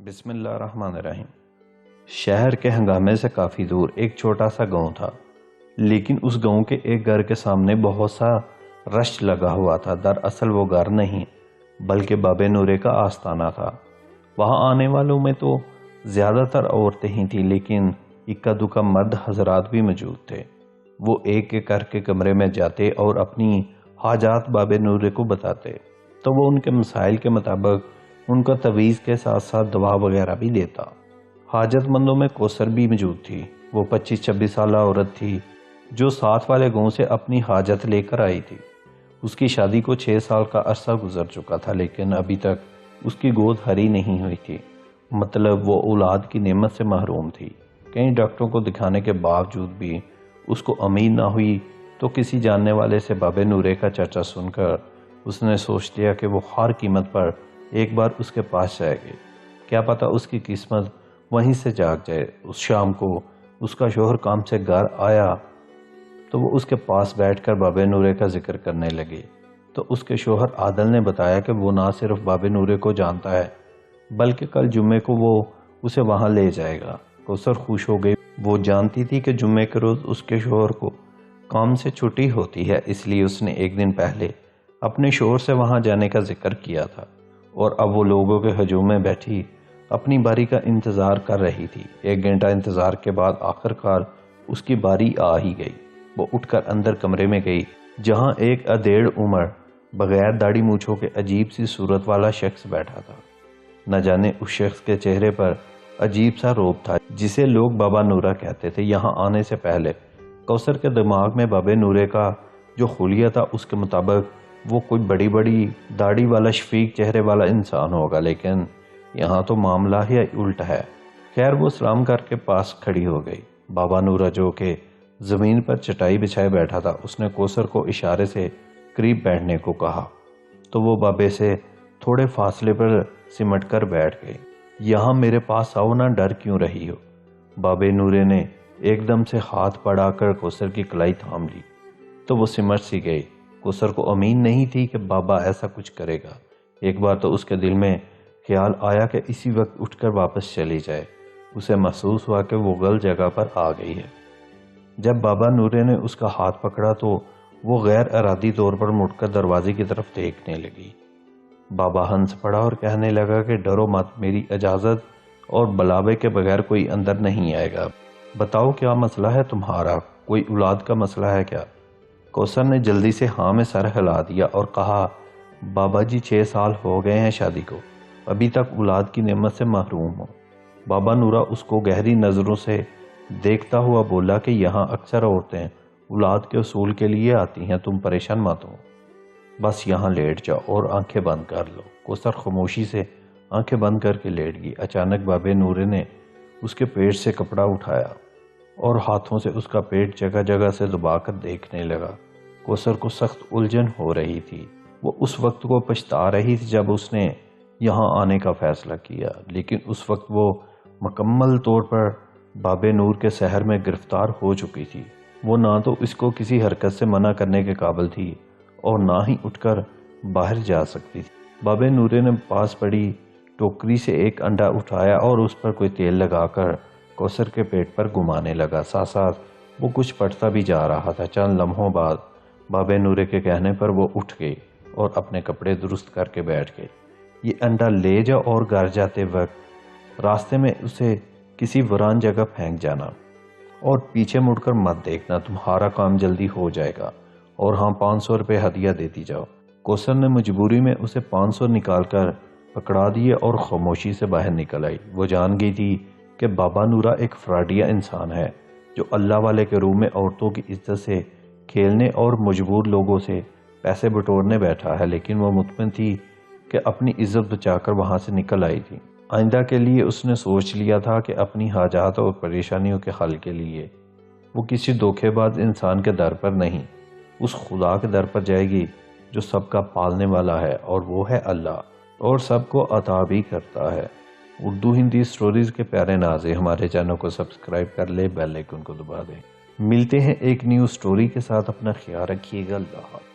بسم اللہ الرحمن الرحیم۔ شہر کے ہنگامے سے کافی دور ایک چھوٹا سا گاؤں تھا، لیکن اس گاؤں کے ایک گھر کے سامنے بہت سا رش لگا ہوا تھا۔ دراصل وہ گھر نہیں بلکہ بابے نورے کا آستانہ تھا۔ وہاں آنے والوں میں تو زیادہ تر عورتیں ہی تھیں، لیکن اکا دکا مرد حضرات بھی موجود تھے۔ وہ ایک ایک کر کے کمرے میں جاتے اور اپنی حاجات بابے نورے کو بتاتے، تو وہ ان کے مسائل کے مطابق ان کا تویز کے ساتھ ساتھ دوا وغیرہ بھی دیتا۔ حاجت مندوں میں کوثر بھی موجود تھی۔ وہ 25-26 سالہ عورت تھی جو ساتھ والے گاؤں سے اپنی حاجت لے کر آئی تھی۔ اس کی شادی کو 6 سال کا عرصہ گزر چکا تھا، لیکن ابھی تک اس کی گود ہری نہیں ہوئی تھی۔ مطلب وہ اولاد کی نعمت سے محروم تھی۔ کئی ڈاکٹروں کو دکھانے کے باوجود بھی اس کو امید نہ ہوئی، تو کسی جاننے والے سے بابے نورے کا چرچا سن کر اس نے سوچ لیا کہ وہ ہر قیمت پر ایک بار اس کے پاس جائے گی۔ کیا پتا اس کی قسمت وہیں سے جاگ جائے۔ اس شام کو اس کا شوہر کام سے گھر آیا تو وہ اس کے پاس بیٹھ کر بابے نورے کا ذکر کرنے لگے، تو اس کے شوہر عادل نے بتایا کہ وہ نہ صرف بابے نورے کو جانتا ہے بلکہ کل جمعے کو وہ اسے وہاں لے جائے گا۔ کوثر خوش ہو گئی۔ وہ جانتی تھی کہ جمعے کے روز اس کے شوہر کو کام سے چھٹی ہوتی ہے، اس لیے اس نے ایک دن پہلے اپنے شوہر سے وہاں جانے کا ذکر کیا تھا، اور اب وہ لوگوں کے ہجوم میں بیٹھی اپنی باری کا انتظار کر رہی تھی۔ 1 گھنٹہ انتظار کے بعد آخر کار اس کی باری آ ہی گئی۔ وہ اٹھ کر اندر کمرے میں گئی، جہاں ایک ادھیڑ عمر بغیر داڑھی مونچھوں کے عجیب سی صورت والا شخص بیٹھا تھا۔ نہ جانے اس شخص کے چہرے پر عجیب سا روب تھا جسے لوگ بابا نورا کہتے تھے۔ یہاں آنے سے پہلے کوثر کے دماغ میں بابے نورے کا جو خلیہ تھا، اس کے مطابق وہ کوئی بڑی بڑی داڑھی والا شفیق چہرے والا انسان ہوگا، لیکن یہاں تو معاملہ ہی الٹ ہے۔ خیر، وہ سلام کر کے پاس کھڑی ہو گئی۔ بابا نورا جو کہ زمین پر چٹائی بچھائے بیٹھا تھا، اس نے کوثر کو اشارے سے قریب بیٹھنے کو کہا، تو وہ بابے سے تھوڑے فاصلے پر سمٹ کر بیٹھ گئی۔ یہاں میرے پاس آؤ نا، ڈر کیوں رہی ہو؟ بابے نورے نے ایک دم سے ہاتھ بڑھا کر کوثر کی کلائی تھام لی، تو وہ سمٹ سی گئی۔ کوثر کو امید نہیں تھی کہ بابا ایسا کچھ کرے گا۔ ایک بار تو اس کے دل میں خیال آیا کہ اسی وقت اٹھ کر واپس چلی جائے۔ اسے محسوس ہوا کہ وہ غلط جگہ پر آ گئی ہے۔ جب بابا نورے نے اس کا ہاتھ پکڑا تو وہ غیر ارادی طور پر مڑ کر دروازے کی طرف دیکھنے لگی۔ بابا ہنس پڑا اور کہنے لگا کہ ڈرو مت، میری اجازت اور بلاوے کے بغیر کوئی اندر نہیں آئے گا۔ بتاؤ کیا مسئلہ ہے تمہارا؟ کوئی اولاد کا مسئلہ ہے کیا؟ کوثر نے جلدی سے ہاں میں سر ہلا دیا اور کہا، بابا جی 6 سال ہو گئے ہیں شادی کو، ابھی تک اولاد کی نعمت سے محروم ہوں۔ بابا نورا اس کو گہری نظروں سے دیکھتا ہوا بولا کہ یہاں اکثر عورتیں اولاد کے حصول کے لیے آتی ہیں، تم پریشان مت ہو، بس یہاں لیٹ جاؤ اور آنکھیں بند کر لو۔ کوثر خاموشی سے آنکھیں بند کر کے لیٹ گئی۔ اچانک بابے نورے نے اس کے پیٹ سے کپڑا اٹھایا اور ہاتھوں سے اس کا پیٹ جگہ جگہ سے دبا کر دیکھنے لگا۔ کوثر کو سخت الجھن ہو رہی تھی۔ وہ اس وقت کو پچھتا رہی تھی جب اس نے یہاں آنے کا فیصلہ کیا، لیکن اس وقت وہ مکمل طور پر بابے نور کے سحر میں گرفتار ہو چکی تھی۔ وہ نہ تو اس کو کسی حرکت سے منع کرنے کے قابل تھی اور نہ ہی اٹھ کر باہر جا سکتی تھی۔ بابے نورے نے پاس پڑی ٹوکری سے ایک انڈا اٹھایا اور اس پر کوئی تیل لگا کر کوثر کے پیٹ پر گھمانے لگا۔ ساتھ ساتھ وہ کچھ پڑھتا بھی جا رہا تھا۔ چند لمحوں بعد بابے نورے کے کہنے پر وہ اٹھ گئی اور اپنے کپڑے درست کر کے بیٹھ گئی۔ یہ انڈا لے جاؤ اور گھر جاتے وقت راستے میں اسے کسی ویران جگہ پھینک جانا اور پیچھے مڑ کر مت دیکھنا، تمہارا کام جلدی ہو جائے گا۔ اور ہاں، 500 روپے ہدیہ دیتی جاؤ۔ کوثر نے مجبوری میں اسے 500 نکال کر پکڑا دیے اور خاموشی سے باہر نکل آئی۔ وہ جان گئی تھی کہ بابا نورا ایک فراڈیا انسان ہے جو اللہ والے کے روم میں عورتوں کی عزت سے کھیلنے اور مجبور لوگوں سے پیسے بٹورنے بیٹھا ہے، لیکن وہ مطمئن تھی کہ اپنی عزت بچا کر وہاں سے نکل آئی تھی۔ آئندہ کے لیے اس نے سوچ لیا تھا کہ اپنی حاجات اور پریشانیوں کے حل کے لیے وہ کسی دھوکے باز انسان کے در پر نہیں، اس خدا کے در پر جائے گی جو سب کا پالنے والا ہے، اور وہ ہے اللہ، اور سب کو عطا بھی کرتا ہے۔ اردو ہندی سٹوریز کے پیارے ناظرین، ہمارے چینل کو سبسکرائب کر لے، بیل آئیکن کو دبا دیں۔ ملتے ہیں ایک نیو سٹوری کے ساتھ، اپنا خیال رکھیے گا، اللہ حافظ۔